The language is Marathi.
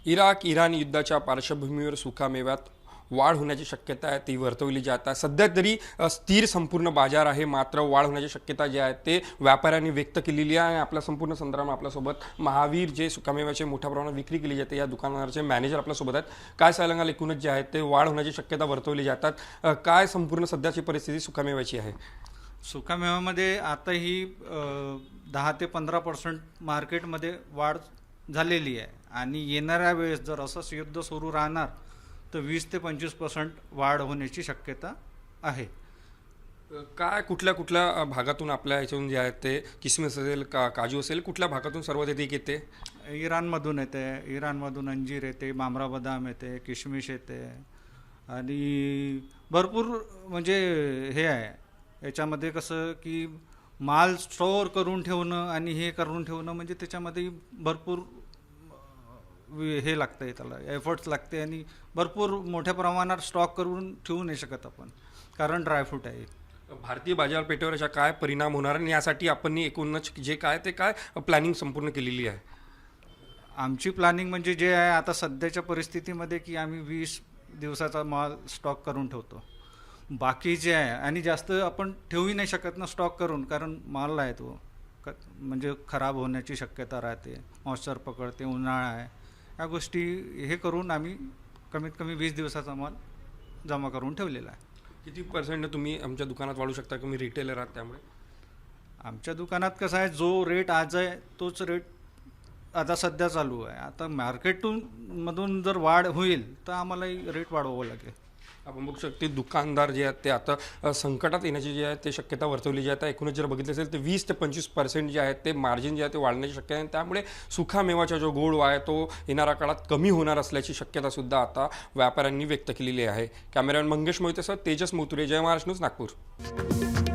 इराक-इराण युद्धाच्या पार्श्वभूमीवर सुकामेव्यात वाढ होण्याची शक्यता आहे ती वर्तवली जात आहे। सध्या तरी स्थिर संपूर्ण बाजार आहे, मात्र वाढ होण्याची शक्यता जी आहे ते व्यापाऱ्यांनी व्यक्त केलेली आहे। आपल्या संपूर्ण संदर्भात आपल्यासोबत महावीर जे सुकामेव्याचे मोठ्या प्रमाणात विक्री केली जाते या दुकानाचे मॅनेजर आपल्यासोबत आहेत। काय सांगाल, एकूणच जे आहे ते वाढ होण्याची शक्यता वर्तवली जातात, काय संपूर्ण सध्याची परिस्थिती सुकामेव्याची आहे? सुकामेव्यामध्ये आता ही 10 ते 15% मार्केटमध्ये वाढ झालेली आहे आणि येणाऱ्या वेळेस जर असंच युद्ध सुरू राहणार तर 20 ते 25% वाढ होण्याची शक्यता आहे। काय कुठल्या भागातून आपल्या ह्याच्यातून जे आहे ते किसमिस असेल काजू असेल, कुठल्या भागातून सर्वाधिक येते? इराणमधून येते, इराणमधून अंजीर येते, मामरा बदाम येते, किशमिश येते आणि भरपूर म्हणजे हे आहे। याच्यामध्ये कसं की माल स्टोअर करून ठेवणं आणि हे करून ठेवणं म्हणजे त्याच्यामध्ये भरपूर हे लागतं, त्याला एफर्ट्स लागते आणि भरपूर मोठ्या प्रमाणात स्टॉक करून ठेवू नाही शकत आपण, कारण ड्रायफ्रूट आहे। भारतीय बाजारपेठेवर याचा काय परिणाम होणार आणि यासाठी आपण एकूणच जे काय ते काय प्लॅनिंग संपूर्ण केलेली आहे? आमची प्लॅनिंग म्हणजे जे आहे आता सध्याच्या परिस्थितीमध्ये की आम्ही 20 दिवसाचा माल स्टॉक करून ठेवतो। बाकी जे आहे आणि जास्त आपण ठेवूही नाही शकत ना स्टॉक करून, कारण माल आहे तो म्हणजे खराब होण्याची शक्यता राहते, मॉइश्चर पकडते, उन्हाळा आहे, या गोष्टी हे करून आम्ही कमीत कमी 20 दिवसाचा माल जमा करून ठेवलेला आहे। किती पर्सेंट तुम्ही आमच्या दुकानात वाढू शकता? तुम्ही रिटेलर आहात त्यामुळे आमच्या दुकानात कसं आहे, जो रेट आज आहे तोच रेट आता सध्या चालू आहे। आता मार्केटून मधून जर वाढ होईल तर आम्हालाही रेट वाढवावं लागेल। आपण बघू शकते दुकानदार जे आहेत ते आता संकटात येण्याची जी आहे ते शक्यता वर्तवली जी आहे। एकूणच जर बघितलं असेल तर 20 ते 25% जे आहेत ते मार्जिन जे आहे ते वाढण्याची शक्यता आहे, त्यामुळे सुकामेवाचा जो गोड आहे तो येणाऱ्या काळात कमी होणार असल्याची शक्यता सुद्धा आता व्यापाऱ्यांनी व्यक्त केलेली आहे। कॅमेरामॅन मंगेश मोहितेसह तेजस मोतुरे, जय महाराष्ट्र न्यूज, नागपूर।